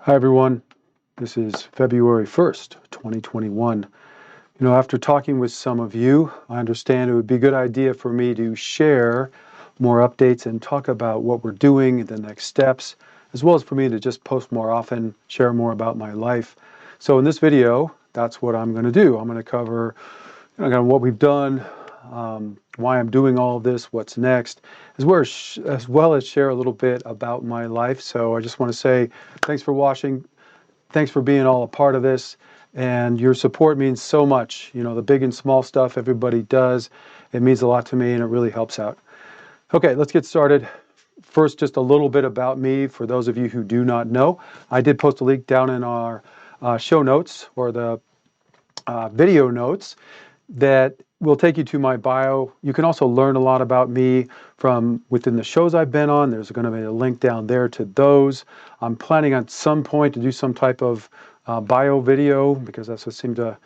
Hi, everyone. This is February 1st, 2021. After talking with some of you, I understand it would be a good idea for me to share more updates and talk about what we're doing, the next steps, as well as for me to just post more often, share more about my life. So in this video, that's what I'm going to do. I'm going to cover kind of what we've done, why I'm doing all of this, what's next, as well as share a little bit about my life. So I just want to say thanks for watching. Thanks for being all a part of this. And your support means so much. The big and small stuff everybody does, it means a lot to me and it really helps out. Okay, let's get started. First, just a little bit about me for those of you who do not know. I did post a link down in our show notes or the video notes that will take you to my bio. You can also learn a lot about me from within the shows I've been on. There's going to be a link down there to those. I'm planning at some point to do some type of bio video because that's what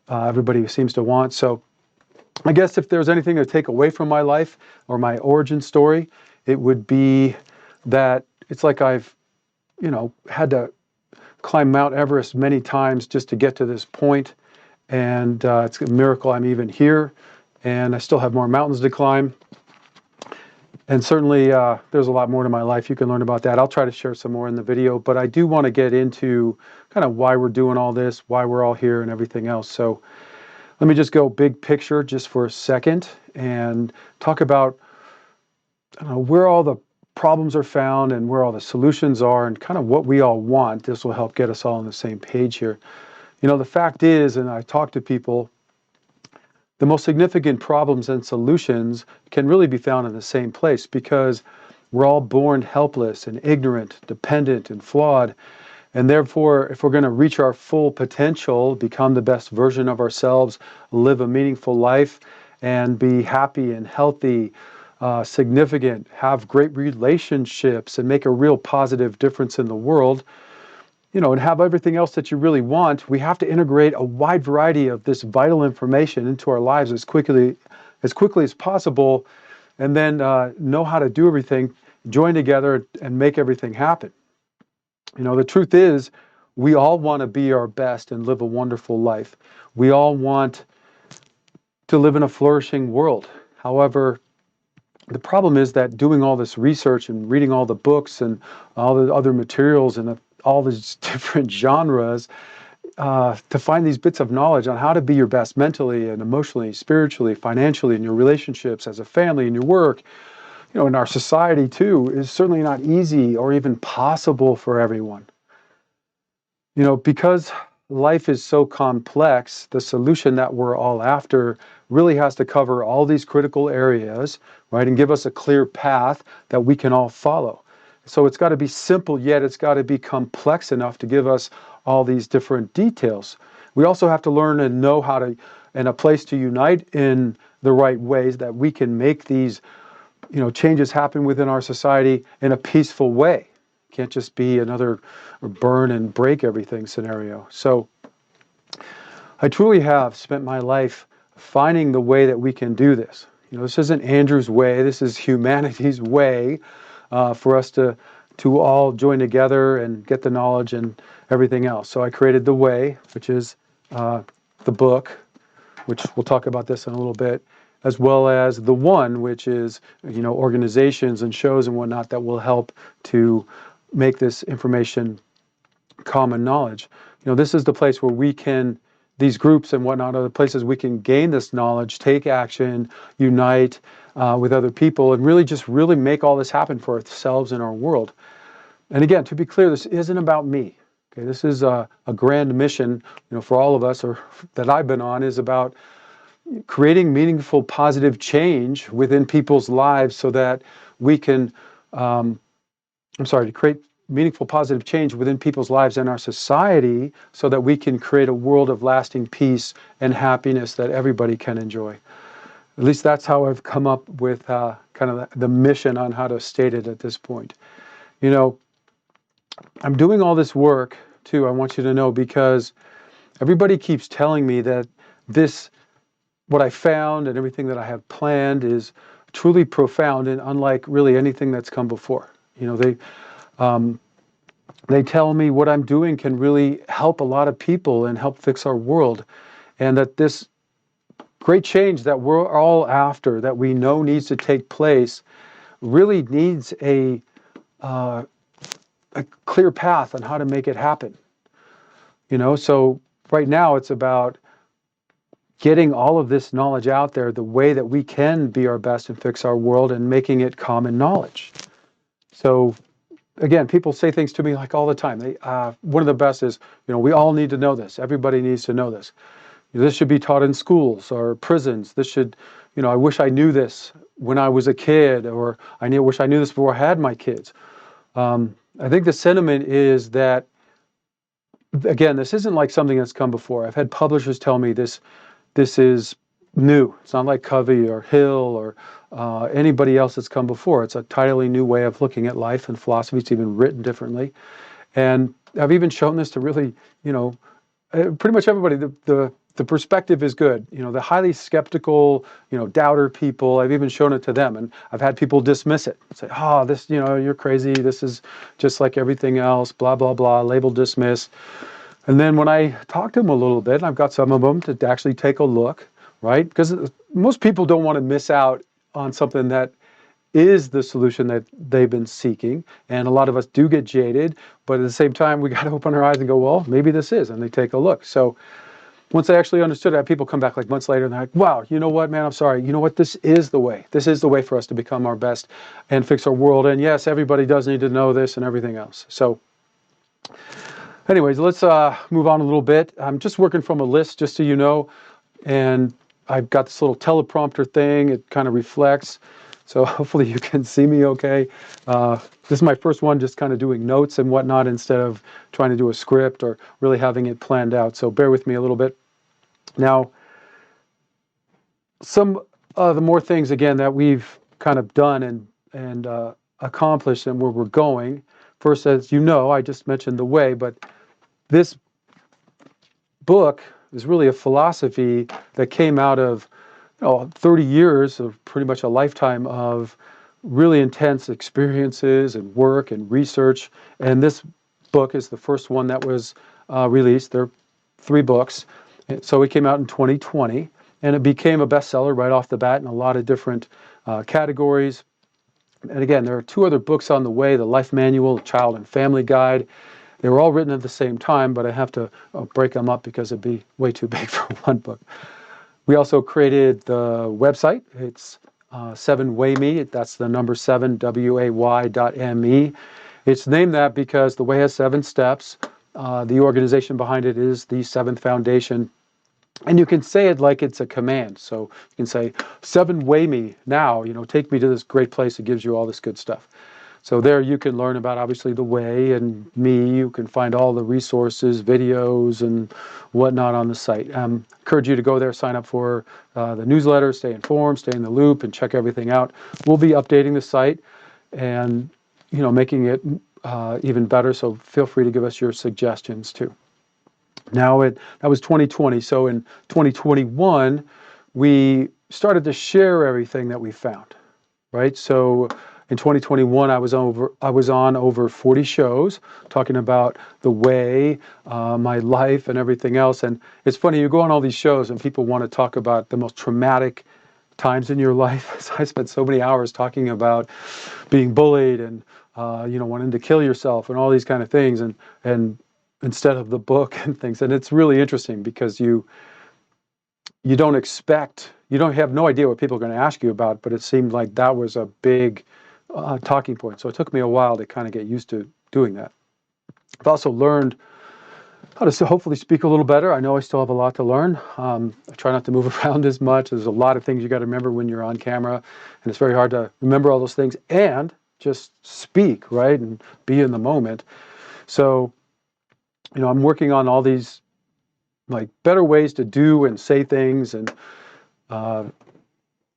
everybody seems to want. So I guess if there's anything to take away from my life or my origin story, it would be that it's like I've, had to climb Mount Everest many times just to get to this point. And it's a miracle I'm even here, and I still have more mountains to climb. And certainly there's a lot more to my life. You can learn about that. I'll try to share some more in the video, but I do want to get into kind of why we're doing all this, why we're all here, and everything else. So let me just go big picture just for a second and talk about where all the problems are found and where all the solutions are and kind of what we all want. This will help get us all on the same page here. The fact is, and I talk to people, the most significant problems and solutions can really be found in the same place because we're all born helpless and ignorant, dependent and flawed. And therefore, if we're going to reach our full potential, become the best version of ourselves, live a meaningful life, and be happy and healthy, significant, have great relationships, and make a real positive difference in the world, and have everything else that you really want, we have to integrate a wide variety of this vital information into our lives as quickly as possible, and then know how to do everything, join together, and make everything happen. The truth is, we all want to be our best and live a wonderful life. We all want to live in a flourishing world. However, the problem is that doing all this research and reading all the books and all the other materials and all these different genres to find these bits of knowledge on how to be your best mentally and emotionally, spiritually, financially, in your relationships, as a family, in your work, in our society too, is certainly not easy or even possible for everyone. Because life is so complex, the solution that we're all after really has to cover all these critical areas, right, and give us a clear path that we can all follow. So it's got to be simple, yet it's got to be complex enough to give us all these different details. We also have to learn and know how to, and a place to unite in the right ways that we can make these, changes happen within our society in a peaceful way. It can't just be another burn and break everything scenario. So I truly have spent my life finding the way that we can do this. This isn't Andrew's way. This is humanity's way for us to all join together and get the knowledge and everything else. So I created The Way, which is the book, which we'll talk about this in a little bit, as well as The One, which is organizations and shows and whatnot that will help to make this information common knowledge. This is the place where we can, these groups and whatnot are the places we can gain this knowledge, take action, unite with other people, and really make all this happen for ourselves and our world. And again, to be clear, this isn't about me. Okay, this is a grand mission, for all of us, or that I've been on, is about creating meaningful, positive change within people's lives so that we can, to create meaningful, positive change within people's lives and our society so that we can create a world of lasting peace and happiness that everybody can enjoy. At least that's how I've come up with kind of the mission on how to state it at this point. I'm doing all this work, too, I want you to know, because everybody keeps telling me that what I found and everything that I have planned is truly profound and unlike really anything that's come before. They tell me what I'm doing can really help a lot of people and help fix our world. And that this great change that we're all after, that we know needs to take place, really needs uh, a clear path on how to make it happen. So right now it's about getting all of this knowledge out there, the way that we can be our best and fix our world, and making it common knowledge. So again, people say things to me like all the time. One of the best is, we all need to know this. Everybody needs to know this. This should be taught in schools or prisons. This should, I wish I knew this when I was a kid, or wish I knew this before I had my kids. I think the sentiment is that, again, this isn't like something that's come before. I've had publishers tell me this is new. It's not like Covey or Hill or anybody else that's come before. It's a entirely new way of looking at life and philosophy. It's even written differently. And I've even shown this to really, pretty much everybody. The perspective is good. The highly skeptical, doubter people, I've even shown it to them. And I've had people dismiss it. Say, oh, this, you're crazy. This is just like everything else, blah, blah, blah, label dismiss. And then when I talk to them a little bit, and I've got some of them to actually take a look, right? Because most people don't want to miss out on something that is the solution that they've been seeking. And a lot of us do get jaded, but at the same time, we got to open our eyes and go, well, maybe this is, and they take a look. So once I actually understood it, I had people come back like months later and they're like, wow, you know what, man, I'm sorry. You know what? This is the way. This is the way for us to become our best and fix our world. And yes, everybody does need to know this and everything else. So anyways, let's move on a little bit. I'm just working from a list, just so you know, and I've got this little teleprompter thing. It kind of reflects, so hopefully you can see me okay. This is my first one, just kind of doing notes and whatnot instead of trying to do a script or really having it planned out, so bear with me a little bit. Now, some of the more things, again, that we've kind of done and accomplished and where we're going. First, as you know, I just mentioned the way, but this book is really a philosophy that came out of 30 years of pretty much a lifetime of really intense experiences and work and research. And this book is the first one that was released. There are 3 books. So it came out in 2020, and it became a bestseller right off the bat in a lot of different categories. And again, there are 2 other books on the way, the Life Manual, the Child and Family Guide. They were all written at the same time, but I have to break them up because it'd be way too big for one book. We also created the website. It's 7wayme. That's the number 7, WAY.me. It's named that because the way has 7 steps. The organization behind it is the 7th Foundation. And you can say it like it's a command. So you can say, 7wayme now, take me to this great place that gives you all this good stuff. So there you can learn about, obviously, the way and me. You can find all the resources, videos, and whatnot on the site. Encourage you to go there, sign up for the newsletter, stay informed, stay in the loop, and check everything out. We'll be updating the site and making it even better. So feel free to give us your suggestions too. Now that was 2020. So in 2021, we started to share everything that we found, right? So in 2021, I was on over 40 shows talking about the way, my life, and everything else. And it's funny, you go on all these shows and people want to talk about the most traumatic times in your life. So I spent so many hours talking about being bullied and wanting to kill yourself and all these kind of things, and instead of the book and things. And it's really interesting because you don't expect, you don't have no idea what people are going to ask you about, but it seemed like that was a big talking point. So it took me a while to kind of get used to doing that. I've also learned how to hopefully speak a little better. I know I still have a lot to learn. I try not to move around as much. There's a lot of things you got to remember when you're on camera, and it's very hard to remember all those things and just speak, right, and be in the moment. So, I'm working on all these like better ways to do and say things, and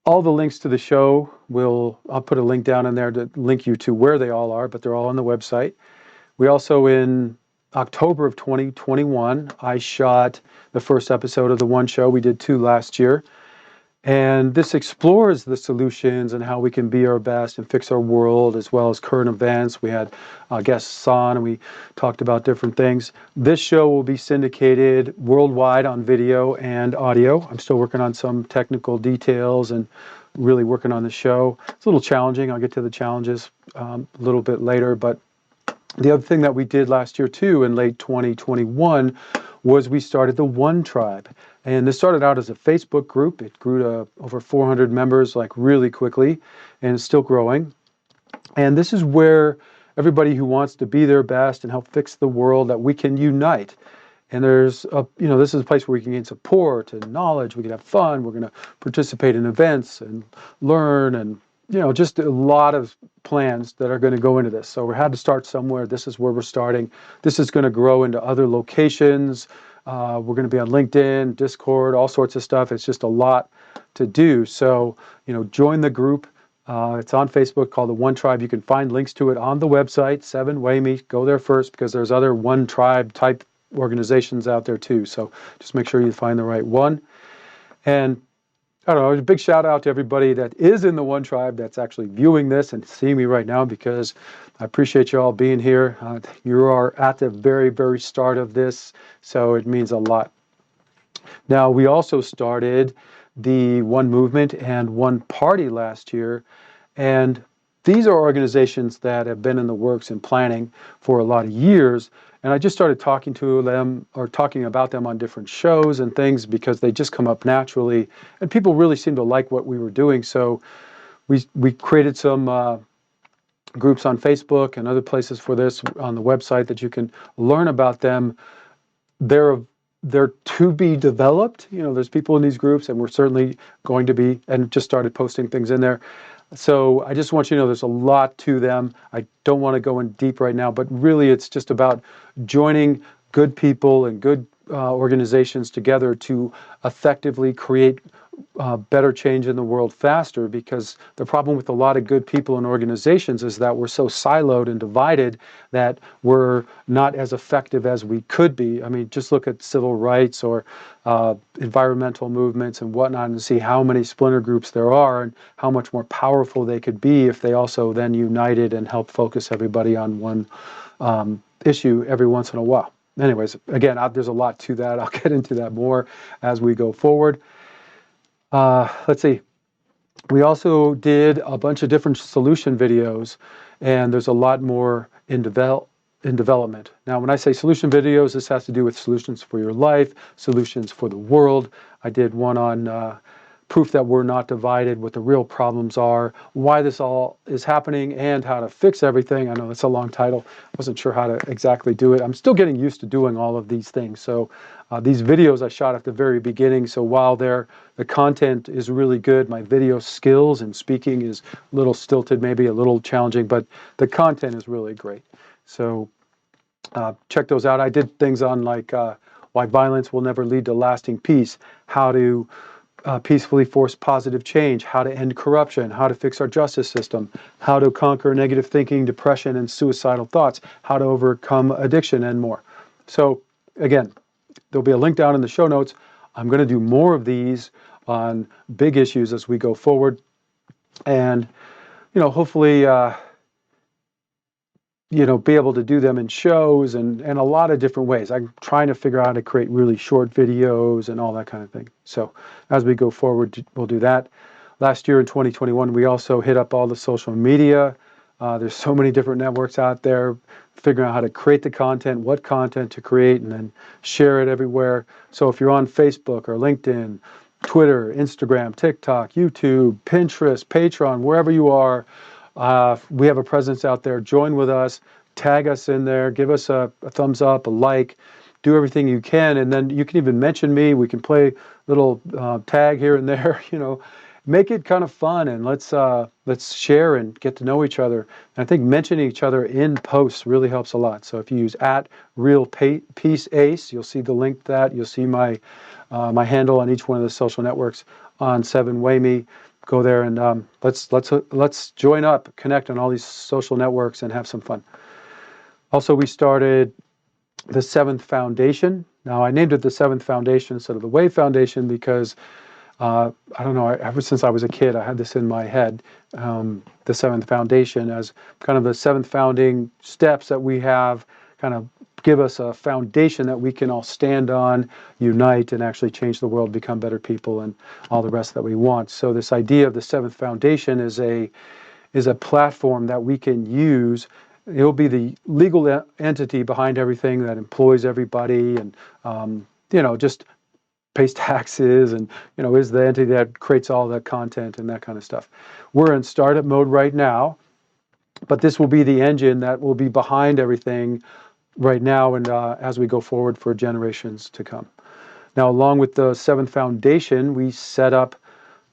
all the links to the show I'll put a link down in there to link you to where they all are, but they're all on the website. We also, in October of 2021, I shot the first episode of the one show. We did 2 last year. And this explores the solutions and how we can be our best and fix our world, as well as current events. We had guests on and we talked about different things. This show will be syndicated worldwide on video and audio. I'm still working on some technical details and really working on the show. It's a little challenging. I'll get to the challenges a little bit later. But the other thing that we did last year too, in late 2021, was we started the One Tribe. And this started out as a Facebook group. It grew to over 400 members like really quickly, and it's still growing. And this is where everybody who wants to be their best and help fix the world, that we can unite. And there's a, this is a place where we can gain support and knowledge. We can have fun. We're going to participate in events and learn, and just a lot of plans that are going to go into this. So we had to start somewhere. This is where we're starting. This is going to grow into other locations. We're going to be on LinkedIn, Discord, all sorts of stuff. It's just a lot to do. So, join the group. It's on Facebook, called the One Tribe. You can find links to it on the website, 7WayMe. Go there first, because there's other One Tribe type organizations out there too. So just make sure you find the right one. And I don't know, a big shout out to everybody that is in the One Tribe that's actually viewing this and seeing me right now, because I appreciate you all being here. You are at the very, very start of this, so it means a lot. Now, we also started the One Movement and One Party last year, and these are organizations that have been in the works and planning for a lot of years. And I just started talking to them, or talking about them on different shows and things, because they just come up naturally. And people really seem to like what we were doing. So we created some groups on Facebook and other places for this on the website that you can learn about them. They're to be developed. There's people in these groups, and we're certainly going to be, and just started posting things in there. So I just want you to know there's a lot to them. I don't want to go in deep right now, but really it's just about joining good people and good organizations together to effectively create better change in the world faster. Because the problem with a lot of good people and organizations is that we're so siloed and divided that we're not as effective as we could be. I mean, just look at civil rights or environmental movements and whatnot, and see how many splinter groups there are, and how much more powerful they could be if they also then united and helped focus everybody on one issue every once in a while. Anyways, again, there's a lot to that. I'll get into that more as we go forward. Let's see. We also did a bunch of different solution videos, and there's a lot more in development. Now, when I say solution videos, this has to do with solutions for your life, solutions for the world. I did one on proof that we're not divided, what the real problems are, why this all is happening, and how to fix everything. I know that's a long title. I wasn't sure how to exactly do it. I'm still getting used to doing all of these things. So these videos I shot at the very beginning. So while the content is really good, my video skills and speaking is a little stilted, maybe a little challenging, but the content is really great. So check those out. I did things on like why violence will never lead to lasting peace, how to peacefully force positive change, how to end corruption, how to fix our justice system, how to conquer negative thinking, depression, and suicidal thoughts, how to overcome addiction, and more. So again, there'll be a link down in the show notes. I'm going to do more of these on big issues as we go forward, and hopefully be able to do them in shows and a lot of different ways. I'm trying to figure out how to create really short videos and all that kind of thing. So as we go forward, we'll do that. Last year in 2021, we also hit up all the social media. There's so many different networks out there, figuring out how to create the content, what content to create, and then share it everywhere. So if you're on Facebook or LinkedIn, Twitter, Instagram, TikTok, YouTube, Pinterest, Patreon, wherever you are, we have a presence out there. Join with us, tag us in there, give us a thumbs up, a like, do everything you can, and then you can even mention me. We can play a little tag here and there. Make it kind of fun, and let's share and get to know each other. And I think mentioning each other in posts really helps a lot. So if you use @RealPeaceAce, you'll see the link to that. You'll see my my handle on each one of the social networks on 7WayMe. Go there and let's join up, connect on all these social networks, and have some fun. Also, we started the Seventh Foundation. Now, I named it the Seventh Foundation instead of the Way Foundation because I don't know, ever since I was a kid, I had this in my head, the seventh foundation as kind of the seventh founding steps that we have, kind of give us a foundation that we can all stand on, unite, and actually change the world, become better people, and all the rest that we want. So this idea of the seventh foundation is a platform that we can use. It'll be the legal entity behind everything that employs everybody, and just pays taxes, and is the entity that creates all the content and that kind of stuff. We're in startup mode right now, but this will be the engine that will be behind everything right now and as we go forward for generations to come. Now, along with the seventh foundation, we set up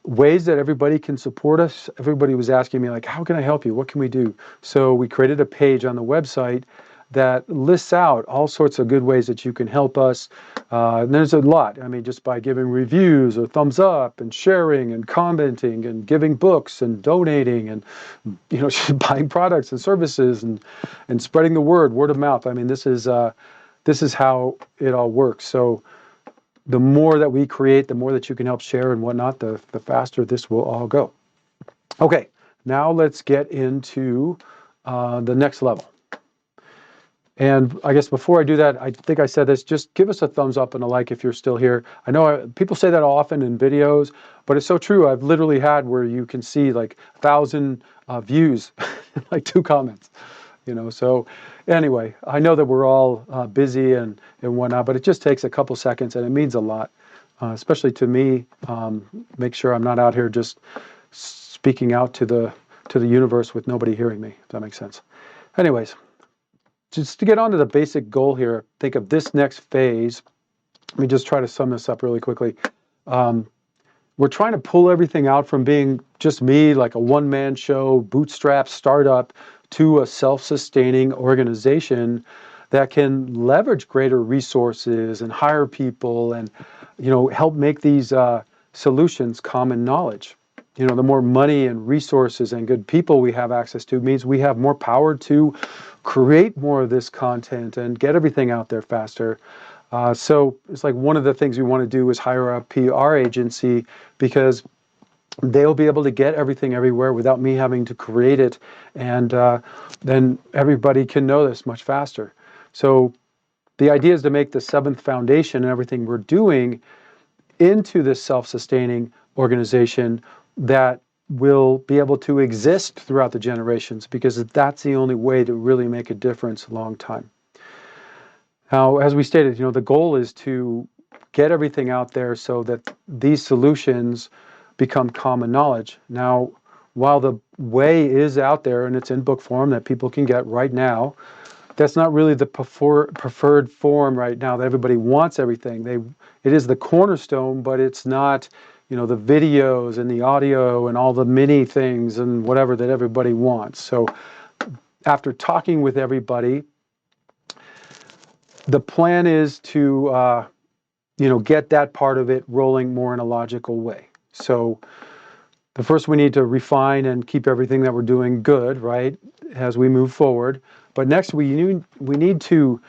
ways that everybody can support us. Everybody was asking me, like, how can I help you? What can we do? So we created a page on the website that lists out all sorts of good ways that you can help us. And there's a lot. I mean, just by giving reviews or thumbs up and sharing and commenting and giving books and donating and, buying products and services and spreading the word of mouth. I mean, this is how it all works. So the more that we create, the more that you can help share and whatnot, the faster this will all go. Okay, now let's get into the next level. And I guess before I do that, I think I said this, just give us a thumbs up and a like if you're still here. I know people say that often in videos, but it's so true. I've literally had where you can see like 1,000 views, like 2 comments. So anyway, I know that we're all busy and whatnot, but it just takes a couple seconds and it means a lot, especially to me. Make sure I'm not out here just speaking out to the universe with nobody hearing me, if that makes sense. Anyways, just to get on to the basic goal here, think of this next phase. Let me just try to sum this up really quickly. We're trying to pull everything out from being just me, like a one-man show, bootstrap startup, to a self-sustaining organization that can leverage greater resources and hire people and, help make these solutions common knowledge. The more money and resources and good people we have access to means we have more power to create more of this content and get everything out there faster. So it's like one of the things we want to do is hire a PR agency, because they'll be able to get everything everywhere without me having to create it. And then everybody can know this much faster. So the idea is to make the seventh foundation and everything we're doing into this self-sustaining organization that will be able to exist throughout the generations, because that's the only way to really make a difference a long time. Now, as we stated, the goal is to get everything out there so that these solutions become common knowledge. Now, while the way is out there and it's in book form that people can get right now, that's not really the preferred form right now that everybody wants everything. It is the cornerstone, but it's not, the videos and the audio and all the mini things and whatever that everybody wants. So after talking with everybody, the plan is to, get that part of it rolling more in a logical way. So the first, we need to refine and keep everything that we're doing good, right, as we move forward. But next, we need to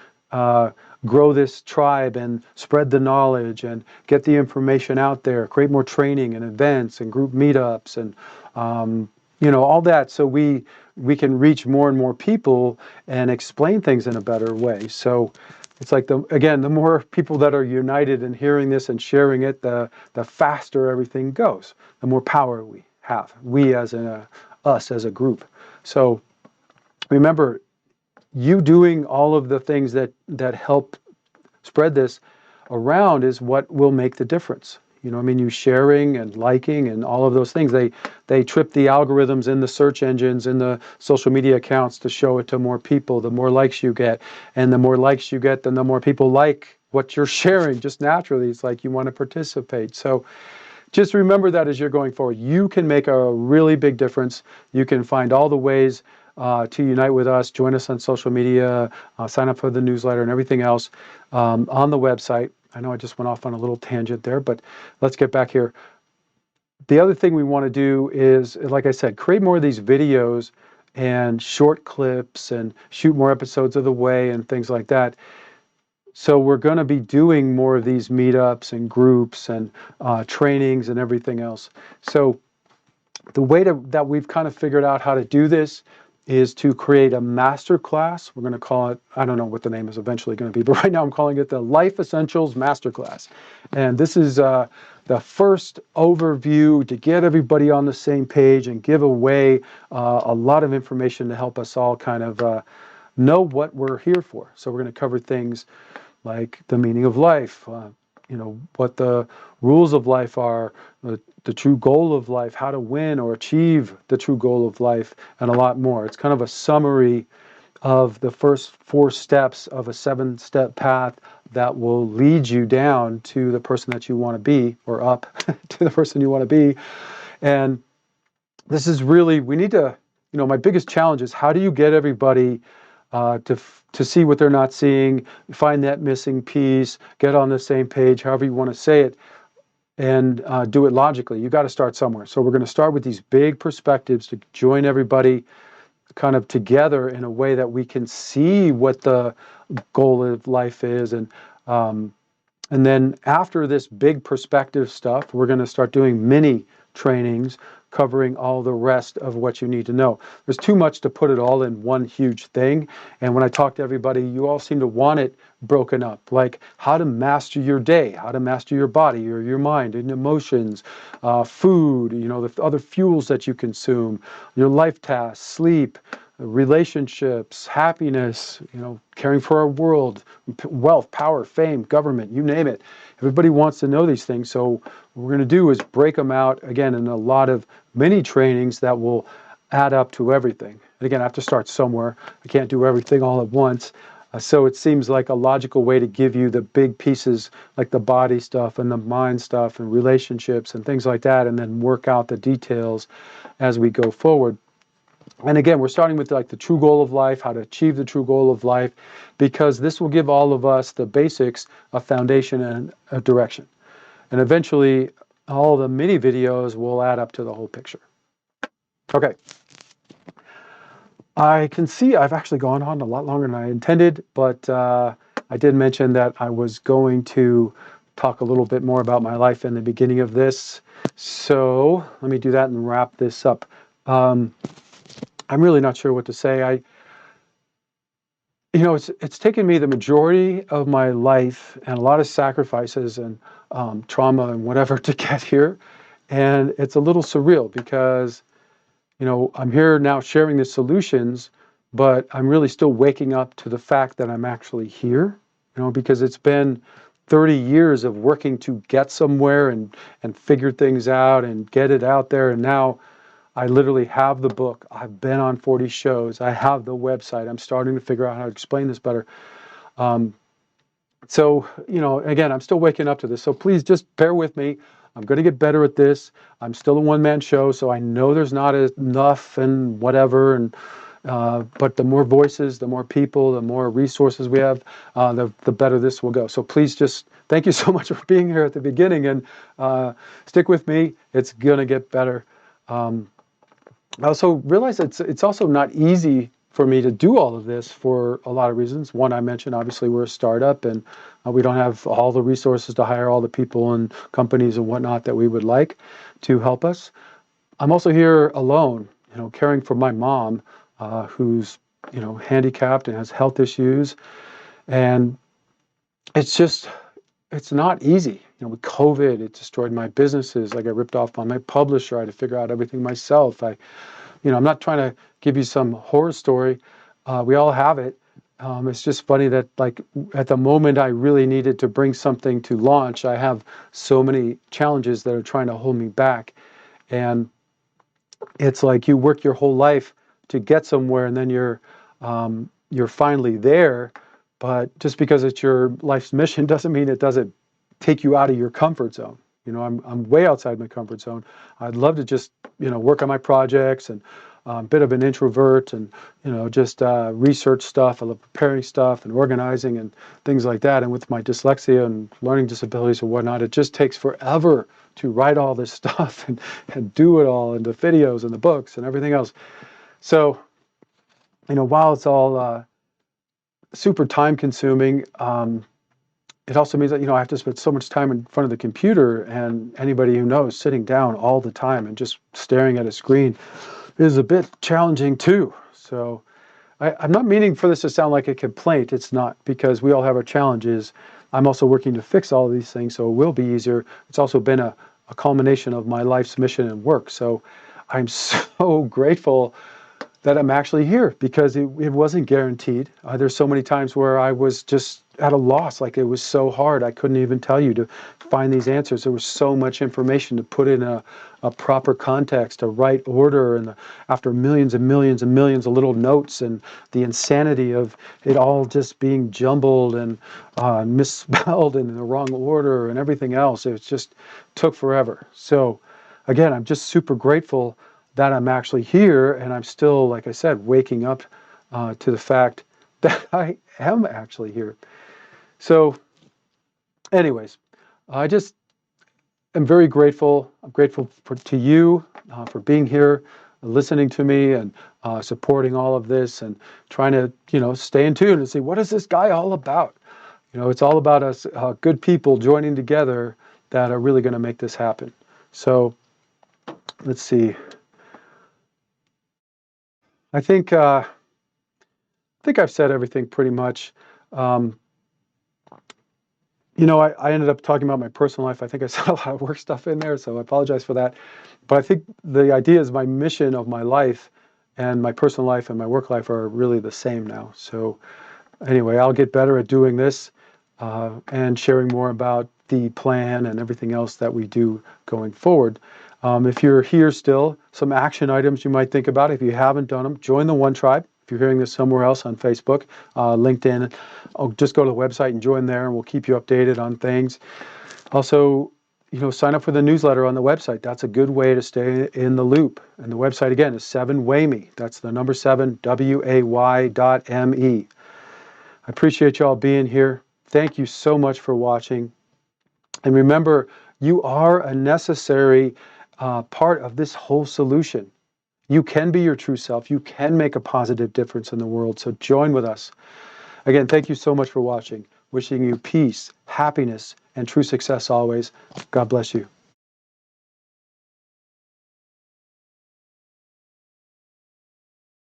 grow this tribe and spread the knowledge and get the information out there, create more training and events and group meetups and all that, so we can reach more and more people and explain things in a better way. So it's like, the more people that are united and hearing this and sharing it, the faster everything goes, the more power we have, us as a group. So remember, you doing all of the things that help spread this around is what will make the difference. You sharing and liking and all of those things, they trip the algorithms in the search engines, in the social media accounts to show it to more people. The more likes you get, and the more likes you get, then the more people like what you're sharing just naturally. It's like you want to participate. So just remember that as you're going forward. You can make a really big difference. You can find all the ways to unite with us, join us on social media, sign up for the newsletter and everything else on the website. I know I just went off on a little tangent there, but let's get back here. The other thing we want to do is, like I said, create more of these videos and short clips and shoot more episodes of The Way and things like that. So we're going to be doing more of these meetups and groups and trainings and everything else. So the way that we've kind of figured out how to do this is to create a master class. We're going to call it, I don't know what the name is eventually going to be, but right now I'm calling it the Life Essentials Masterclass. And this is the first overview to get everybody on the same page and give away a lot of information to help us all kind of know what we're here for. So we're going to cover things like the meaning of life, what the rules of life are, the true goal of life, how to win or achieve the true goal of life, and a lot more. It's kind of a summary of the first 4 steps of a 7-step path that will lead you down to the person that you want to be, or up to the person you want to be. And this is really, we need to, my biggest challenge is how do you get everybody to see what they're not seeing, find that missing piece, get on the same page, however you want to say it, and do it logically. You got to start somewhere. So we're going to start with these big perspectives to join everybody kind of together in a way that we can see what the goal of life is. And then after this big perspective stuff, we're going to start doing mini trainings covering all the rest of what you need to know. There's too much to put it all in one huge thing. And when I talk to everybody, you all seem to want it broken up, like how to master your day, how to master your body or your mind and emotions, food, the other fuels that you consume, your life tasks, sleep, relationships, happiness, caring for our world, wealth, power, fame, government, you name it. Everybody wants to know these things. So what we're going to do is break them out, again, in a lot of mini trainings that will add up to everything. And again, I have to start somewhere. I can't do everything all at once. So it seems like a logical way to give you the big pieces, like the body stuff and the mind stuff and relationships and things like that, and then work out the details as we go forward. And again, we're starting with like the true goal of life, how to achieve the true goal of life, because this will give all of us the basics, a foundation and a direction. And eventually, all the mini videos will add up to the whole picture. Okay. I can see I've actually gone on a lot longer than I intended, but I did mention that I was going to talk a little bit more about my life in the beginning of this. So let me do that and wrap this up. I'm really not sure what to say. It's taken me the majority of my life and a lot of sacrifices and trauma and whatever to get here. And it's a little surreal because, I'm here now sharing the solutions, but I'm really still waking up to the fact that I'm actually here, because it's been 30 years of working to get somewhere and figure things out and get it out there. And now I literally have the book. I've been on 40 shows. I have the website. I'm starting to figure out how to explain this better. So, again, I'm still waking up to this. So please just bear with me. I'm going to get better at this. I'm still a one-man show, so I know there's not enough and whatever. But the more voices, the more people, the more resources we have, the better this will go. So please just thank you so much for being here at the beginning and stick with me. It's going to get better. I also realize it's also not easy for me to do all of this for a lot of reasons. One, I mentioned, obviously, we're a startup and we don't have all the resources to hire all the people and companies and whatnot that we would like to help us. I'm also here alone, caring for my mom, who's, handicapped and has health issues. And it's not easy. With COVID, it destroyed my businesses. I got ripped off by my publisher. I had to figure out everything myself. I'm not trying to give you some horror story. We all have it. It's just funny that, like, at the moment I really needed to bring something to launch, I have so many challenges that are trying to hold me back. And it's like you work your whole life to get somewhere, and then you're finally there. But just because it's your life's mission doesn't mean it doesn't take you out of your comfort zone. I'm way outside my comfort zone. I'd love to just, work on my projects and a bit of an introvert and, just research stuff. I love preparing stuff and organizing and things like that. And with my dyslexia and learning disabilities and whatnot, it just takes forever to write all this stuff and do it all, and the videos and the books and everything else. So, while it's all super time consuming, it also means that, I have to spend so much time in front of the computer, and anybody who knows, sitting down all the time and just staring at a screen is a bit challenging too. So I'm not meaning for this to sound like a complaint. It's not, because we all have our challenges. I'm also working to fix all of these things, so it will be easier. It's also been a culmination of my life's mission and work. So I'm so grateful that I'm actually here, because it wasn't guaranteed. There's so many times where I was just at a loss, like it was so hard. I couldn't even tell you to find these answers. There was so much information to put in a proper context, a right order, and after millions and millions and millions of little notes, and the insanity of it all just being jumbled and misspelled and in the wrong order and everything else. It just took forever. So again, I'm just super grateful that I'm actually here, and I'm still, like I said, waking up to the fact that I am actually here. So anyways, I just am very grateful. I'm grateful to you for being here, listening to me, and supporting all of this, and trying to, stay in tune and see, what is this guy all about? It's all about us good people joining together that are really going to make this happen. So let's see. I think I've said everything pretty much. I ended up talking about my personal life. I think I said a lot of work stuff in there, so I apologize for that. But I think the idea is my mission of my life and my personal life and my work life are really the same now. So anyway, I'll get better at doing this and sharing more about the plan and everything else that we do going forward. If you're here still, some action items you might think about. If you haven't done them, join the One Tribe. If you're hearing this somewhere else on Facebook, LinkedIn, just go to the website and join there, and we'll keep you updated on things. Also, sign up for the newsletter on the website. That's a good way to stay in the loop. And the website, again, is 7wayme. That's the number 7, WAY.me. I appreciate y'all being here. Thank you so much for watching. And remember, you are a necessary part of this whole solution. You can be your true self. You can make a positive difference in the world. So join with us. Again, thank you so much for watching. Wishing you peace, happiness, and true success always. God bless you.